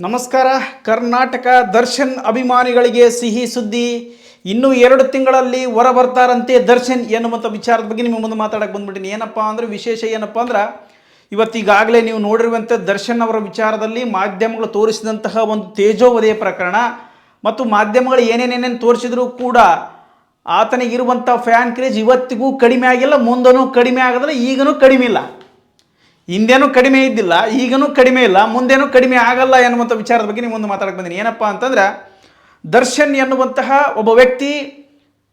ನಮಸ್ಕಾರ. ಕರ್ನಾಟಕ ದರ್ಶನ್ ಅಭಿಮಾನಿಗಳಿಗೆ ಸಿಹಿ ಸುದ್ದಿ. ಇನ್ನೂ 2 ತಿಂಗಳಲ್ಲಿ ಹೊರ ಬರ್ತಾರಂತೆ ದರ್ಶನ್ ಎನ್ನುವಂಥ ವಿಚಾರದ ಬಗ್ಗೆ ನಿಮ್ಮ ಮುಂದೆ ಮಾತಾಡಕ್ಕೆ ಬಂದ್ಬಿಟ್ಟಿನಿ. ಏನಪ್ಪ ಅಂದರೆ ವಿಶೇಷ ಏನಪ್ಪ ಅಂದ್ರೆ ಇವತ್ತೀಗಾಗಲೇ ನೀವು ನೋಡಿರುವಂಥ ದರ್ಶನ್ ಅವರ ವಿಚಾರದಲ್ಲಿ ಮಾಧ್ಯಮಗಳು ತೋರಿಸಿದಂತಹ ಒಂದು ತೇಜೋವಧೆಯ ಪ್ರಕರಣ ಮತ್ತು ಮಾಧ್ಯಮಗಳು ಏನೇನೇನೇನು ತೋರಿಸಿದರೂ ಕೂಡ ಆತನಿಗಿರುವಂಥ ಫ್ಯಾನ್ ಕ್ರೇಜ್ ಇವತ್ತಿಗೂ ಕಡಿಮೆ ಆಗಿಲ್ಲ, ಮುಂದೂ ಕಡಿಮೆ ಆಗೋದಿಲ್ಲ, ಈಗನೂ ಕಡಿಮೆ ಇಲ್ಲ. ಹಿಂದೇನೂ ಕಡಿಮೆ ಇದ್ದಿಲ್ಲ, ಈಗನೂ ಕಡಿಮೆ ಇಲ್ಲ, ಮುಂದೇನೂ ಕಡಿಮೆ ಆಗಲ್ಲ ಎನ್ನುವಂಥ ವಿಚಾರದ ಬಗ್ಗೆ ನಿಮ್ಮ ಮುಂದೆ ಮಾತಾಡಕ್ಕೆ ಬಂದೀನಿ. ಏನಪ್ಪ ಅಂತಂದ್ರೆ ದರ್ಶನ್ ಎನ್ನುವಂತಹ ಒಬ್ಬ ವ್ಯಕ್ತಿ,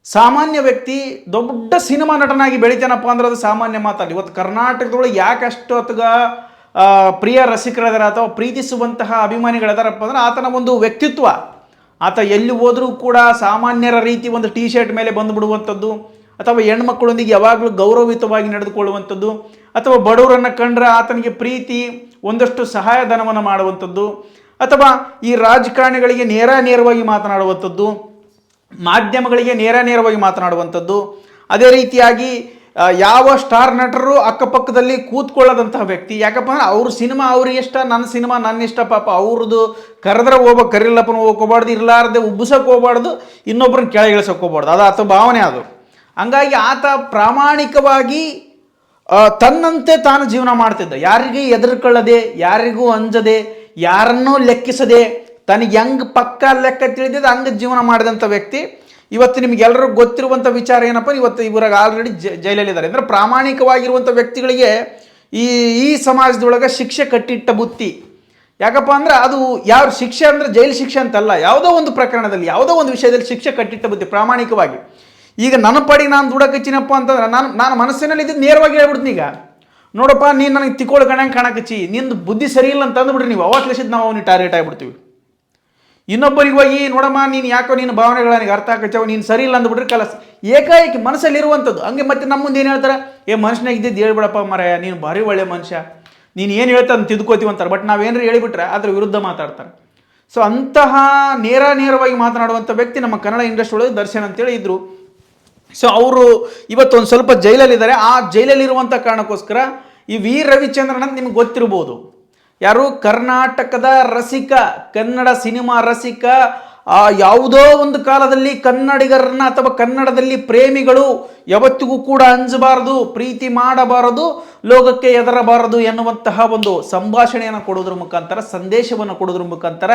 ಸಾಮಾನ್ಯ ವ್ಯಕ್ತಿ, ದೊಡ್ಡ ಸಿನಿಮಾ ನಟನಾಗಿ ಬೆಳಿತಾನಪ್ಪ ಅಂದ್ರೆ ಅದು ಸಾಮಾನ್ಯ ಮಾತಲ್ಲ. ಇವತ್ತು ಕರ್ನಾಟಕದೊಳಗೆ ಯಾಕಷ್ಟು ಆತಗ ಪ್ರಿಯ ರಸಿಕರಿದಾರ ಅಥವಾ ಪ್ರೀತಿಸುವಂತಹ ಅಭಿಮಾನಿಗಳಿದಾರಪ್ಪ ಅಂದ್ರೆ ಆತನ ಒಂದು ವ್ಯಕ್ತಿತ್ವ. ಆತ ಎಲ್ಲಿ ಹೋದರೂ ಕೂಡ ಸಾಮಾನ್ಯರ ರೀತಿ ಒಂದು ಟಿ ಶರ್ಟ್ ಮೇಲೆ ಬಂದುಬಿಡುವಂಥದ್ದು, ಅಥವಾ ಹೆಣ್ಮಕ್ಕಳೊಂದಿಗೆ ಯಾವಾಗಲೂ ಗೌರವಯುತವಾಗಿ ನಡೆದುಕೊಳ್ಳುವಂಥದ್ದು, ಅಥವಾ ಬಡವರನ್ನು ಕಂಡ್ರೆ ಆತನಿಗೆ ಪ್ರೀತಿ, ಒಂದಷ್ಟು ಸಹಾಯಧನವನ್ನು ಮಾಡುವಂಥದ್ದು, ಅಥವಾ ಈ ರಾಜಕಾರಣಿಗಳಿಗೆ ನೇರವಾಗಿ ಮಾತನಾಡುವಂಥದ್ದು, ಮಾಧ್ಯಮಗಳಿಗೆ ನೇರವಾಗಿ ಮಾತನಾಡುವಂಥದ್ದು. ಅದೇ ರೀತಿಯಾಗಿ ಯಾವ ಸ್ಟಾರ್ ನಟರು ಅಕ್ಕಪಕ್ಕದಲ್ಲಿ ಕೂತ್ಕೊಳ್ಳೋದಂತಹ ವ್ಯಕ್ತಿ. ಯಾಕಪ್ಪ ಅಂದ್ರೆ ಅವ್ರ ಸಿನಿಮಾ ಅವ್ರಿಗೆ ಇಷ್ಟ, ನನ್ನ ಸಿನಿಮಾ ನನ್ನ ಇಷ್ಟ. ಪಾಪ ಅವ್ರದ್ದು ಕರೆದ್ರೆ ಹೋಗ್ಬೇಕು, ಕರಿಲ್ಲಪ್ಪನ ಹೋಗ್ಕೋಬಾರ್ದು, ಇರಲಾರ್ದೆ ಉಬ್ಬಿಸೋಕೆ ಹೋಗ್ಬಾರ್ದು, ಇನ್ನೊಬ್ಬರನ್ನ ಕೆಳಗೆ ಇಳಿಸೋಕೆ ಹೋಗ್ಬಾರ್ದು. ಅದು ಆತ ಭಾವನೆ ಅದು. ಹಂಗಾಗಿ ಆತ ಪ್ರಾಮಾಣಿಕವಾಗಿ ತನ್ನಂತೆ ತಾನು ಜೀವನ ಮಾಡ್ತಿದ್ದ. ಯಾರಿಗೂ ಎದುರುಕೊಳ್ಳದೆ, ಯಾರಿಗೂ ಅಂಜದೆ, ಯಾರನ್ನೂ ಲೆಕ್ಕಿಸದೆ, ತನಗೆ ಹೆಂಗೆ ಪಕ್ಕ ಲೆಕ್ಕ ತಿಳಿದಿದ್ದು ಹಂಗೆ ಜೀವನ ಮಾಡಿದಂಥ ವ್ಯಕ್ತಿ. ಇವತ್ತು ನಿಮಗೆಲ್ಲರಿಗೂ ಗೊತ್ತಿರುವಂಥ ವಿಚಾರ ಏನಪ್ಪ, ಇವತ್ತು ಇವ್ರಾಗ ಆಲ್ರೆಡಿ ಜೈಲಲ್ಲಿದ್ದಾರೆ. ಅಂದರೆ ಪ್ರಾಮಾಣಿಕವಾಗಿರುವಂಥ ವ್ಯಕ್ತಿಗಳಿಗೆ ಈ ಸಮಾಜದೊಳಗೆ ಶಿಕ್ಷೆ ಕಟ್ಟಿಟ್ಟ ಬುತ್ತಿ. ಯಾಕಪ್ಪ ಅಂದ್ರೆ ಅದು ಯಾವ ಶಿಕ್ಷೆ ಅಂದರೆ ಜೈಲು ಶಿಕ್ಷೆ ಅಂತಲ್ಲ, ಯಾವುದೋ ಒಂದು ಪ್ರಕರಣದಲ್ಲಿ, ಯಾವುದೋ ಒಂದು ವಿಷಯದಲ್ಲಿ ಶಿಕ್ಷೆ ಕಟ್ಟಿಟ್ಟ ಬುತ್ತಿ ಪ್ರಾಮಾಣಿಕವಾಗಿ. ಈಗ ನನ್ನ ಪಡಿ ನಾನು ದುಡಕಚ್ಚಿನಪ್ಪ ಅಂತಂದ್ರೆ ನಾನು ಮನಸ್ಸಿನಲ್ಲಿ ಇದ್ದಿದ್ದು ನೇರವಾಗಿ ಹೇಳ್ಬಿಡ್ತೀನಿ. ಈಗ ನೋಡಪ್ಪ, ನೀನು ನನಗೆ ತಿಕ್ಕೋಳು ಕಣಂಗೆ ಕಾಣಕಚ್ಚಿ, ನಿಂದು ಬುದ್ಧಿ ಸರಿ ಇಲ್ಲ ಅಂತ ಅಂದ್ಬಿಡ್ರಿ, ನೀವು ಅವಾತ್ಲಿಸಿದ್ದು ನಾವು ಅವನಿಗೆ ಟಾರ್ಗೆಟ್ ಆಗಿಬಿಡ್ತೀವಿ. ಇನ್ನೊಬ್ಬರಿಗೆ ಹೋಗಿ ನೋಡಮ್ಮ ನೀನು ಯಾಕೋ ನಿನ್ನ ಭಾವನೆಗಳು ನನಗೆ ಅರ್ಥ ಆಕಚ್ಚವ, ನೀನು ಸರಿ ಇಲ್ಲ ಅಂದ್ಬಿಟ್ರೆ ಕಲಸ ಏಕಾಏಕಿ ಮನಸ್ಸಲ್ಲಿರುವಂಥದ್ದು. ಹಂಗೆ ಮತ್ತೆ ನಮ್ಮ ಮುಂದೆ ಏನು ಹೇಳ್ತಾರೆ, ಮನುಷ್ಯನಾಗ ಇದ್ದಿದ್ದು ಹೇಳ್ಬಿಡಪ್ಪ ಮರಯ್ಯ, ನೀನು ಭಾರಿ ಒಳ್ಳೆ ಮನುಷ್ಯ, ನೀನು ಏನು ಹೇಳ್ತಾ ಅಂತ ತಿದ್ಕೋತೀವಿ ಅಂತಾರೆ. ಬಟ್ ನಾವೇನಾರು ಹೇಳಿಬಿಟ್ರೆ ಅದ್ರ ವಿರುದ್ಧ ಮಾತಾಡ್ತಾರೆ. ಸೊ ಅಂತಹ ನೇರವಾಗಿ ಮಾತನಾಡುವಂಥ ವ್ಯಕ್ತಿ ನಮ್ಮ ಕನ್ನಡ ಇಂಡಸ್ಟ್ರಿ ಒಳಗೆ ದರ್ಶನ್ ಅಂತೇಳಿ ಇದ್ದರು. ಸೊ ಅವರು ಇವತ್ತೊಂದು ಸ್ವಲ್ಪ ಜೈಲಲ್ಲಿದ್ದಾರೆ. ಆ ಜೈಲಲ್ಲಿರುವಂಥ ಕಾರಣಕ್ಕೋಸ್ಕರ ಈ ವಿ ರವಿಚಂದ್ರನ್ ಅಂತ ನಿಮ್ಗೆ ಗೊತ್ತಿರ್ಬೋದು. ಯಾರು? ಕರ್ನಾಟಕದ ರಸಿಕ, ಕನ್ನಡ ಸಿನಿಮಾ ರಸಿಕ. ಯಾವುದೋ ಒಂದು ಕಾಲದಲ್ಲಿ ಕನ್ನಡಿಗರನ್ನ ಅಥವಾ ಕನ್ನಡದಲ್ಲಿ ಪ್ರೇಮಿಗಳು ಯಾವತ್ತಿಗೂ ಕೂಡ ಅಂಜಬಾರದು, ಪ್ರೀತಿ ಮಾಡಬಾರದು, ಲೋಕಕ್ಕೆ ಎದರಬಾರದು ಎನ್ನುವಂತಹ ಒಂದು ಸಂಭಾಷಣೆಯನ್ನು ಕೊಡೋದ್ರ ಮುಖಾಂತರ, ಸಂದೇಶವನ್ನು ಕೊಡೋದ್ರ ಮುಖಾಂತರ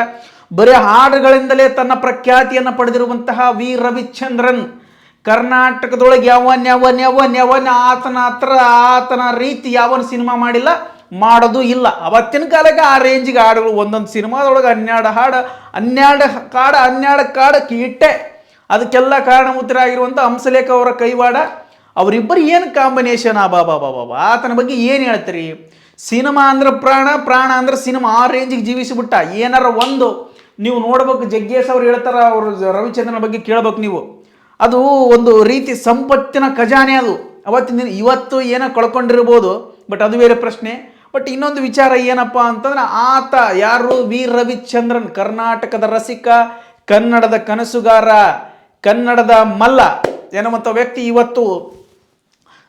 ಬರೀ ಹಾಡುಗಳಿಂದಲೇ ತನ್ನ ಪ್ರಖ್ಯಾತಿಯನ್ನು ಪಡೆದಿರುವಂತಹ ವಿ ರವಿಚಂದ್ರನ್ ಕರ್ನಾಟಕದೊಳಗೆ ಯಾವನ್ ಆತನ ರೀತಿ ಯಾವನ್ ಸಿನಿಮಾ ಮಾಡಿಲ್ಲ, ಮಾಡೋದು ಇಲ್ಲ. ಅವತ್ತಿನ ಕಾಲಕ್ಕೆ ಆ ರೇಂಜಿಗೆ ಹಾಡುಗಳು, ಒಂದೊಂದು ಸಿನಿಮಾದೊಳಗೆ 12 ಕಾಡು ಇಟ್ಟೆ. ಅದಕ್ಕೆಲ್ಲ ಕಾರಣಭೂತರಾಗಿರುವಂಥ ಹಂಸಲೇಖ ಅವರ ಕೈವಾಡ, ಅವರಿಬ್ಬರು ಏನು ಕಾಂಬಿನೇಷನ್. ಬಾಬಾ ಆತನ ಬಗ್ಗೆ ಏನು ಹೇಳ್ತೀರಿ? ಸಿನಿಮಾ ಅಂದ್ರೆ ಪ್ರಾಣ ಅಂದ್ರೆ ಸಿನಿಮಾ, ಆ ರೇಂಜಿಗೆ ಜೀವಿಸಿಬಿಟ್ಟ. ಏನಾರ ಒಂದು ನೀವು ನೋಡ್ಬೇಕು, ಜಗ್ಗೇಶ್ ಅವ್ರು ಹೇಳ್ತಾರ, ಅವರು ರವಿಚಂದ್ರನ ಬಗ್ಗೆ ಕೇಳ್ಬೇಕು ನೀವು. ಅದು ಒಂದು ರೀತಿ ಸಂಪತ್ತಿನ ಖಜಾನೆ ಅದು. ಇವತ್ತು ಏನೋ ಕಳ್ಕೊಂಡಿರ್ಬೋದು, ಬಟ್ ಅದು ಬೇರೆ ಪ್ರಶ್ನೆ. ಬಟ್ ಇನ್ನೊಂದು ವಿಚಾರ ಏನಪ್ಪ ಅಂತಂದ್ರೆ, ಆತ ಯಾರು? ವಿ ರವಿಚಂದ್ರನ್, ಕರ್ನಾಟಕದ ರಸಿಕ, ಕನ್ನಡದ ಕನಸುಗಾರ, ಕನ್ನಡದ ಮಲ್ಲ ಎನ್ನುವಂಥ ವ್ಯಕ್ತಿ. ಇವತ್ತು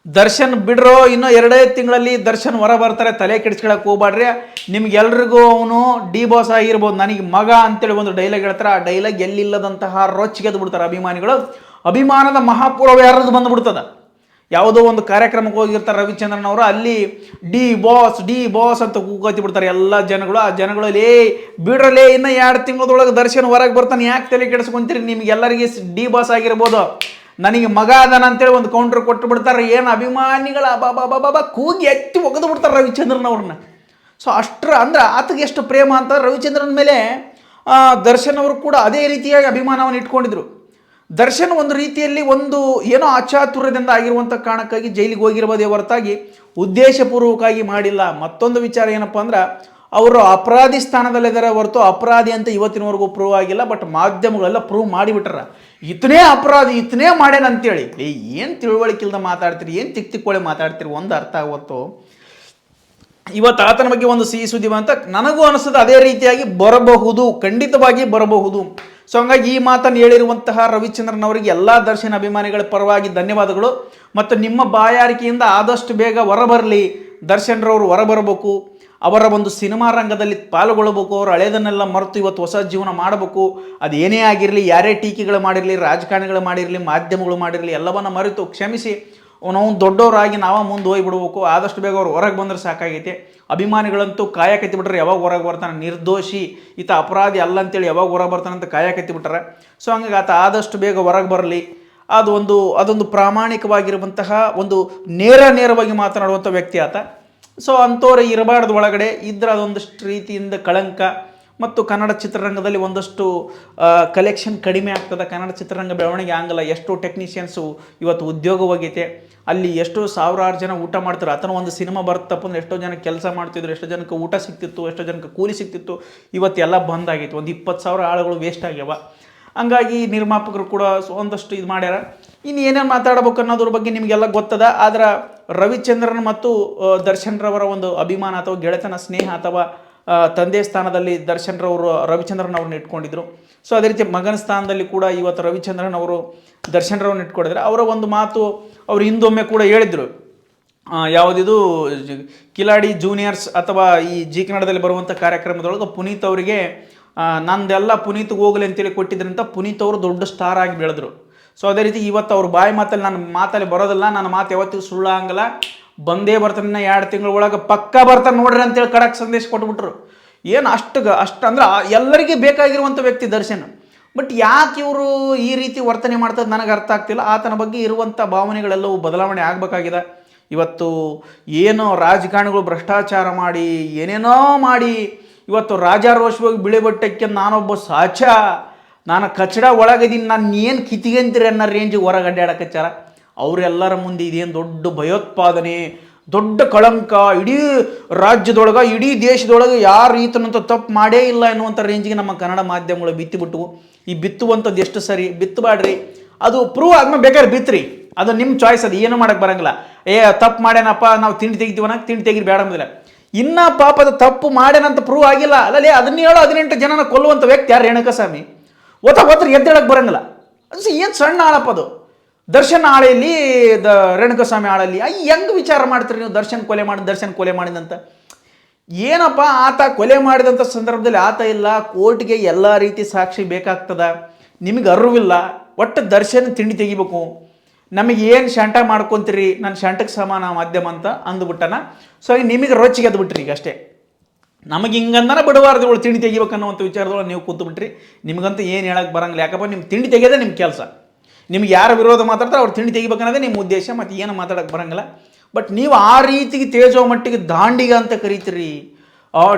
ದರ್ಶನ್ ಬಿಡ್ರೋ, ಇನ್ನೂ 2 ತಿಂಗಳಲ್ಲಿ ದರ್ಶನ್ ಹೊರ ಬರ್ತಾರೆ, ತಲೆ ಕೆಡಿಸ್ಕೊಳಕ್ಕೆ ಹೋಗ್ಬಾಡ್ರಿ. ನಿಮ್ಗೆಲ್ರಿಗೂ ಅವನು ಡಿ ಬಾಸ್ ಆಗಿರ್ಬೋದು, ನನಗೆ ಮಗ ಅಂತೇಳಿ ಒಂದು ಡೈಲಾಗ್ ಹೇಳ್ತಾರೆ. ಆ ಡೈಲಾಗ್ ಎಲ್ಲಿಲ್ಲದಂತಹ ರೊಚ್ಚಿಗೆದ್ದು ಬಿಡ್ತಾರೆ ಅಭಿಮಾನಿಗಳು. ಅಭಿಮಾನದ ಮಹಾಪೂರ್ವ ಯಾರದು ಬಂದುಬಿಡ್ತದ. ಯಾವುದೋ ಒಂದು ಕಾರ್ಯಕ್ರಮಕ್ಕೆ ಹೋಗಿರ್ತಾರೆ ರವಿಚಂದ್ರನ್ ಅವರು, ಅಲ್ಲಿ ಡಿ ಬಾಸ್ ಅಂತ ಕೂಗೋತಿ ಬಿಡ್ತಾರೆ ಎಲ್ಲ ಜನಗಳು. ಆ ಜನಗಳಲ್ಲಿ ಬಿಡ್ರಲೇ, ಇನ್ನು 2 ತಿಂಗಳದೊಳಗೆ ದರ್ಶನ್ ಹೊರಗೆ ಬರ್ತಾನೆ, ಯಾಕೆ ತಲೆ ಕೆಡಿಸ್ಕೊಂತೀರಿ? ನಿಮ್ಗೆಲ್ಲರಿಗೆ ಡಿ ಬಾಸ್ ಆಗಿರ್ಬೋದು, ನನಗೆ ಮಗ ಅದಾನ ಅಂತೇಳಿ ಒಂದು ಕೌಂಟ್ರ್ ಕೊಟ್ಟು ಬಿಡ್ತಾರೆ. ಏನು ಅಭಿಮಾನಿಗಳ ಬಾಬಾ ಕೂಗಿ ಎತ್ತಿ ಒಗೆದು ಬಿಡ್ತಾರೆ ರವಿಚಂದ್ರನ್ ಅವ್ರನ್ನ. ಸೊ ಅಷ್ಟರ ಅಂದ್ರೆ ಆತಗೆ ಎಷ್ಟು ಪ್ರೇಮ ಅಂತ ರವಿಚಂದ್ರನ್ ಮೇಲೆ ದರ್ಶನ್ ಅವರು ಕೂಡ ಅದೇ ರೀತಿಯಾಗಿ ಅಭಿಮಾನವನ್ನು ಇಟ್ಕೊಂಡಿದ್ರು. ದರ್ಶನ್ ಒಂದು ರೀತಿಯಲ್ಲಿ ಒಂದು ಏನೋ ಅಚಾತುರ್ಯದಿಂದ ಆಗಿರುವಂಥ ಕಾರಣಕ್ಕಾಗಿ ಜೈಲಿಗೆ ಹೋಗಿರ್ಬೋದೇ ಹೊರತಾಗಿ ಉದ್ದೇಶಪೂರ್ವಕವಾಗಿ ಮಾಡಿಲ್ಲ. ಮತ್ತೊಂದು ವಿಚಾರ ಏನಪ್ಪ ಅಂದ್ರೆ, ಅವರು ಅಪರಾಧಿ ಸ್ಥಾನದಲ್ಲಿದ್ದಾರೆ ಹೊರತು ಅಪರಾಧಿ ಅಂತ ಇವತ್ತಿನವರೆಗೂ ಪ್ರೂವ್ ಆಗಿಲ್ಲ. ಬಟ್ ಮಾಧ್ಯಮಗಳೆಲ್ಲ ಪ್ರೂವ್ ಮಾಡಿಬಿಟ್ರ, ಇತನೇ ಅಪರಾಧಿ, ಇತನೇ ಮಾಡ್ಯಾನಂತೇಳಿ. ಏನು ತಿಳುವಳಿಕಿಲ್ದ ಮಾತಾಡ್ತೀರಿ, ಏನು ತಿಕ್ಕೊಳ್ಳಿ ಮಾತಾಡ್ತೀರಿ, ಒಂದು ಅರ್ಥ ಆಗುತ್ತೋ. ಇವತ್ತು ಆತನ ಬಗ್ಗೆ ಒಂದು ಸಿಹಿ ಸುದ್ದಿ ಅಂತ ನನಗೂ ಅನಿಸ್ತದೆ. ಅದೇ ರೀತಿಯಾಗಿ ಬರಬಹುದು, ಖಂಡಿತವಾಗಿ ಬರಬಹುದು. ಸೊ ಹಂಗಾಗಿ ಈ ಮಾತನ್ನು ಹೇಳಿರುವಂತಹ ರವಿಚಂದ್ರನ್ ಅವರಿಗೆ ಎಲ್ಲ ದರ್ಶನ್ ಅಭಿಮಾನಿಗಳ ಪರವಾಗಿ ಧನ್ಯವಾದಗಳು. ಮತ್ತು ನಿಮ್ಮ ಬಾಯಾರಿಕೆಯಿಂದ ಆದಷ್ಟು ಬೇಗ ಹೊರಬರಲಿ, ದರ್ಶನ್ರವರು ಹೊರಬರಬೇಕು. ಅವರ ಒಂದು ಸಿನಿಮಾ ರಂಗದಲ್ಲಿ ಪಾಲ್ಗೊಳ್ಳಬೇಕು, ಅವರು ಹಳೆಯದನ್ನೆಲ್ಲ ಮರೆತು ಇವತ್ತು ಹೊಸ ಜೀವನ ಮಾಡಬೇಕು. ಅದು ಏನೇ ಆಗಿರಲಿ, ಯಾರೇ ಟೀಕೆಗಳು ಮಾಡಿರಲಿ, ರಾಜಕಾರಣಿಗಳು ಮಾಡಿರಲಿ, ಮಾಧ್ಯಮಗಳು ಮಾಡಿರಲಿ, ಎಲ್ಲವನ್ನ ಮರೆತು ಕ್ಷಮಿಸಿ ನಾವು ದೊಡ್ಡವರಾಗಿ ನಾವು ಮುಂದೆ ಹೋಗ್ಬಿಡ್ಬೇಕು. ಆದಷ್ಟು ಬೇಗ ಅವ್ರು ಹೊರಗೆ ಬಂದ್ರೆ ಸಾಕಾಗೈತೆ. ಅಭಿಮಾನಿಗಳಂತೂ ಕಾಯಕತ್ತಿ ಬಿಟ್ರೆ ಯಾವಾಗ ಹೊರಗೆ ಬರ್ತಾನೆ, ನಿರ್ದೋಷಿ ಈತ ಅಪರಾಧಿ ಅಲ್ಲ ಅಂತೇಳಿ ಯಾವಾಗ ಹೊರಗೆ ಬರ್ತಾನೆ ಅಂತ ಕಾಯಕತ್ತಿ ಬಿಟ್ರೆ. ಸೊ ಹಂಗಾಗಿ ಆತ ಆದಷ್ಟು ಬೇಗ ಹೊರಗೆ ಬರಲಿ. ಅದೊಂದು ಪ್ರಾಮಾಣಿಕವಾಗಿರುವಂತಹ ಒಂದು ನೇರವಾಗಿ ಮಾತನಾಡುವಂಥ ವ್ಯಕ್ತಿ ಆತ. ಸೊ ಅಂಥವ್ರು ಇರಬಾರ್ದು, ಒಳಗಡೆ ಇದ್ರೆ ಅದೊಂದಷ್ಟು ರೀತಿಯಿಂದ ಕಳಂಕ. ಮತ್ತು ಕನ್ನಡ ಚಿತ್ರರಂಗದಲ್ಲಿ ಒಂದಷ್ಟು ಕಲೆಕ್ಷನ್ ಕಡಿಮೆ ಆಗ್ತದೆ. ಕನ್ನಡ ಚಿತ್ರರಂಗ ಬೆಳವಣಿಗೆ ಆಗಲ್ಲ. ಎಷ್ಟೋ ಟೆಕ್ನಿಷಿಯನ್ಸು ಇವತ್ತು ಉದ್ಯೋಗ ಹೋಗೈತೆ. ಅಲ್ಲಿ ಎಷ್ಟೋ ಸಾವಿರಾರು ಜನ ಊಟ ಮಾಡ್ತಾರೆ. ಆತನ ಒಂದು ಸಿನಿಮಾ ಬರ್ತಪ್ಪ ಅಂದ್ರೆ ಎಷ್ಟೋ ಜನ ಕೆಲಸ ಮಾಡ್ತಿದ್ರು, ಎಷ್ಟೋ ಜನಕ್ಕೆ ಊಟ ಸಿಗ್ತಿತ್ತು, ಎಷ್ಟೋ ಜನಕ್ಕೆ ಕೂಲಿ ಸಿಗ್ತಿತ್ತು. ಇವತ್ತು ಎಲ್ಲ ಬಂದಾಗಿತ್ತು. ಒಂದು 20,000 ಆಳುಗಳು ವೇಸ್ಟ್ ಆಗ್ಯಾವ. ಹಂಗಾಗಿ ನಿರ್ಮಾಪಕರು ಕೂಡ ಒಂದಷ್ಟು ಇದು ಮಾಡ್ಯಾರ. ಇನ್ನು ಏನೇನು ಮಾತಾಡ್ಬೇಕು ಅನ್ನೋದ್ರ ಬಗ್ಗೆ ನಿಮಗೆಲ್ಲ ಗೊತ್ತದ. ಆದ್ರೆ ರವಿಚಂದ್ರನ್ ಮತ್ತು ದರ್ಶನ್ ರವರ ಒಂದು ಅಭಿಮಾನ ಅಥವಾ ಗೆಳೆತನ, ಸ್ನೇಹ ಅಥವಾ ತಂದೆ ಸ್ಥಾನದಲ್ಲಿ ರವಿಚಂದ್ರನ್ ಅವ್ರನ್ನ ಇಟ್ಕೊಂಡಿದ್ರು. ಸೊ ಅದೇ ರೀತಿ ಮಗನ ಸ್ಥಾನದಲ್ಲಿ ಕೂಡ ಇವತ್ತು ರವಿಚಂದ್ರನ್ ಅವರು ದರ್ಶನ್ ರವ್ರನ್ನ ಇಟ್ಕೊಂಡಿದ್ದಾರೆ. ಅವರ ಒಂದು ಮಾತು ಅವರು ಹಿಂದೊಮ್ಮೆ ಕೂಡ ಹೇಳಿದರು. ಯಾವುದಿದು ಕಿಲಾಡಿ ಜೂನಿಯರ್ಸ್ ಅಥವಾ ಈ ಜಿ ಕನ್ನಡದಲ್ಲಿ ಬರುವಂಥ ಕಾರ್ಯಕ್ರಮದೊಳಗೆ ಪುನೀತ್ ಅವರಿಗೆ ನಂದೆಲ್ಲ ಪುನೀತ್ಗೆ ಹೋಗಲಿ ಅಂತೇಳಿ ಕೊಟ್ಟಿದ್ರಂತ ಪುನೀತ್ ಅವರು ದೊಡ್ಡ ಸ್ಟಾರ್ ಆಗಿ ಬೆಳೆದ್ರು. ಸೊ ಅದೇ ರೀತಿ ಇವತ್ತು ಅವ್ರ ಬಾಯಿ ಮಾತಲ್ಲಿ ನನ್ನ ಮಾತಲ್ಲಿ ಬರೋದಿಲ್ಲ, ನನ್ನ ಮಾತು ಯಾವತ್ತಿಗೂ ಸುಳ್ಳು ಹಂಗಲ್ಲ, ಬಂದೇ ಬರ್ತಾನೆ 2 ತಿಂಗಳ ಒಳಗೆ ಪಕ್ಕ ಬರ್ತಾನೆ ನೋಡ್ರಿ ಅಂತೇಳಿ ಖಡಕ್ ಸಂದೇಶ ಕೊಟ್ಬಿಟ್ರು. ಏನು ಅಷ್ಟು ಅಂದ್ರೆ ಎಲ್ಲರಿಗೆ ಬೇಕಾಗಿರುವಂಥ ವ್ಯಕ್ತಿ ದರ್ಶನ್. ಬಟ್ ಯಾಕೆ ಇವರು ಈ ರೀತಿ ವರ್ತನೆ ಮಾಡ್ತದೆ ನನಗೆ ಅರ್ಥ ಆಗ್ತಿಲ್ಲ. ಆತನ ಬಗ್ಗೆ ಇರುವಂಥ ಭಾವನೆಗಳೆಲ್ಲವೂ ಬದಲಾವಣೆ ಆಗಬೇಕಾಗಿದೆ. ಇವತ್ತು ಏನು ರಾಜಕಾರಣಿಗಳು ಭ್ರಷ್ಟಾಚಾರ ಮಾಡಿ ಏನೇನೋ ಮಾಡಿ ಇವತ್ತು ರಾಜಾರೋಷವಾಗಿ ಬಿಳಿ ಬಟ್ಟಕ್ಕೆ ನಾನೊಬ್ಬ ಸಾಚ, ನಾನು ಕಚಡ ಒಳಗಿದ್ದೀನಿ, ನಾನು ಏನು ಕಿತಿಗಂತೀರಿ ಅನ್ನೋ ರೇಂಜಿಗೆ ಹೊರಗೆ ಅಡ್ಡಾಡಕಚ್ಚಾರ. ಅವರೆಲ್ಲರ ಮುಂದೆ ಇದೇನು ದೊಡ್ಡ ಭಯೋತ್ಪಾದನೆ, ದೊಡ್ಡ ಕಳಂಕ, ಇಡೀ ರಾಜ್ಯದೊಳಗೆ ಇಡೀ ದೇಶದೊಳಗೆ ಯಾರು ಈತನಂತ ತಪ್ಪು ಮಾಡೇ ಇಲ್ಲ ಎನ್ನುವಂಥ ರೇಂಜಿಗೆ ನಮ್ಮ ಕನ್ನಡ ಮಾಧ್ಯಮಗಳು ಬಿತ್ತಿಬಿಟ್ಟು. ಈ ಬಿತ್ತುವಂಥದ್ದು ಎಷ್ಟು ಸರಿ, ಬಿತ್ತಬಾಡ್ರಿ. ಅದು ಪ್ರೂವ್ ಆದ್ಮೇಲೆ ಬೇಕಾದ್ರೆ ಬಿತ್ರಿ, ಅದು ನಿಮ್ಮ ಚಾಯ್ಸ್. ಅದು ಏನು ಮಾಡೋಕ್ಕೆ ಬರಂಗಿಲ್ಲ. ತಪ್ಪು ಮಾಡ್ಯಾನಪ್ಪ ನಾವು ತಿಂಡಿ ತೆಗಿತೀವನ, ತಿಂಡಿ ತೆಗಿರಿ ಬೇಡ ಅಂದಿಲ್ಲ. ಇನ್ನ ಪಾಪದ ತಪ್ಪು ಮಾಡ್ಯಾನಂತ ಪ್ರೂವ್ ಆಗಿಲ್ಲ ಅಲ್ಲೇ 17-18 ಜನನ ಕೊಲ್ಲುವಂಥ ವ್ಯಕ್ತಿ ಯಾರು? ರೇಣುಕಾಸ್ವಾಮಿ. ಒತ್ತರಿ ಎದ್ದೇಳಕ್ಕೆ ಬರಂಗಿಲ್ಲ. ಅದು ಏನು ಸಣ್ಣ ಆಳಪ್ಪ ಅದು. ದರ್ಶನ್ ಆಳೆಯಲ್ಲಿ ರೇಣುಕಾಸ್ವಾಮಿ ಆಳಲ್ಲಿ ಹೆಂಗೆ ವಿಚಾರ ಮಾಡ್ತೀರಿ ನೀವು? ದರ್ಶನ್ ಕೊಲೆ ಮಾಡಿದಂತ ಏನಪ್ಪ, ಆತ ಕೊಲೆ ಮಾಡಿದಂಥ ಸಂದರ್ಭದಲ್ಲಿ ಆತ ಇಲ್ಲ, ಕೋರ್ಟ್ಗೆ ಎಲ್ಲ ರೀತಿ ಸಾಕ್ಷಿ ಬೇಕಾಗ್ತದ, ನಿಮಗೆ ಅರಿವಿಲ್ಲ. ಒಟ್ಟು ದರ್ಶನ್ ತಿಂಡಿ ತೆಗಿಬೇಕು, ನಮಗೆ ಏನು ಶಂಟ ಮಾಡ್ಕೊತೀರಿ, ನನ್ನ ಶಂಟಕ್ಕೆ ಸಮಾನ ಮಾಧ್ಯಮ ಅಂತ ಅಂದ್ಬಿಟ್ಟನ. ಸೊ ಈಗ ನಿಮಗೆ ರೊಚ್ಚಿಗೆ ಎದ್ಬಿಟ್ರಿ. ಈಗ ಅಷ್ಟೇ, ನಮಗೆ ಹಿಂಗಂದನ ಬಿಡಬಾರ್ದು ಇವಳು ತಿಂಡಿ ತೆಗಿಬೇಕನ್ನುವಂಥ ವಿಚಾರದೊಳಗೆ ನೀವು ಕೂತ್ಬಿಟ್ರಿ. ನಿಮಗಂತೂ ಏನು ಹೇಳಕ್ಕೆ ಬರಂಗಿಲ್ಲ. ಯಾಕಪ್ಪ, ನಿಮ್ಮ ತಿಂಡಿ ತೆಗೆಯೋದೇ ನಿಮ್ಮ ಕೆಲಸ. ನಿಮ್ಗೆ ಯಾರು ವಿರೋಧ ಮಾತಾಡ್ತಾರೆ ಅವ್ರು ತಿಂಡಿ ತೆಗಿಬೇಕನ್ನೋದೇ ನಿಮ್ಮ ಉದ್ದೇಶ. ಮತ್ತು ಏನು ಮಾತಾಡೋಕ್ಕೆ ಬರಂಗಿಲ್ಲ. ಬಟ್ ನೀವು ಆ ರೀತಿಗೆ ತೇಜೋ ಮಟ್ಟಿಗೆ ದಾಂಡಿಗ ಅಂತ ಕರಿತೀರಿ,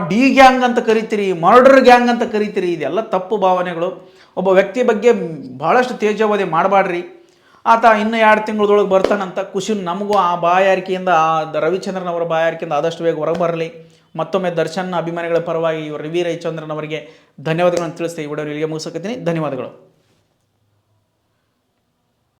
ಡಿ ಗ್ಯಾಂಗ್ ಅಂತ ಕರಿತೀರಿ, ಮರ್ಡರ್ ಗ್ಯಾಂಗ್ ಅಂತ ಕರಿತೀರಿ. ಇದೆಲ್ಲ ತಪ್ಪು ಭಾವನೆಗಳು. ಒಬ್ಬ ವ್ಯಕ್ತಿ ಬಗ್ಗೆ ಭಾಳಷ್ಟು ತೇಜೋವಧೆ ಮಾಡಬಾಡ್ರಿ. ಆತ ಇನ್ನು 2 ತಿಂಗಳದೊಳಗೆ ಬರ್ತಾನಂತ ಖುಷಿ ನಮಗೂ. ಆ ಬಾಯಾರಿಕೆಯಿಂದ, ರವಿಚಂದ್ರನ್ ಅವರ ಬಾಯಾರಿಕೆಯಿಂದ ಆದಷ್ಟು ಬೇಗ ಹೊರಗೆ ಬರಲಿ. ಮತ್ತೊಮ್ಮೆ ದರ್ಶನ್ ಅಭಿಮಾನಿಗಳ ಪರವಾಗಿ ರವಿ ರವಿಚಂದ್ರನ್ ಅವರಿಗೆ ಧನ್ಯವಾದಗಳನ್ನು ತಿಳಿಸ್ತಾ ಈ ವಿಡಿಯೋ ಇಲ್ಲಿಗೆ ಮುಗಿಸಕತ್ತೀನಿ. ಧನ್ಯವಾದಗಳು.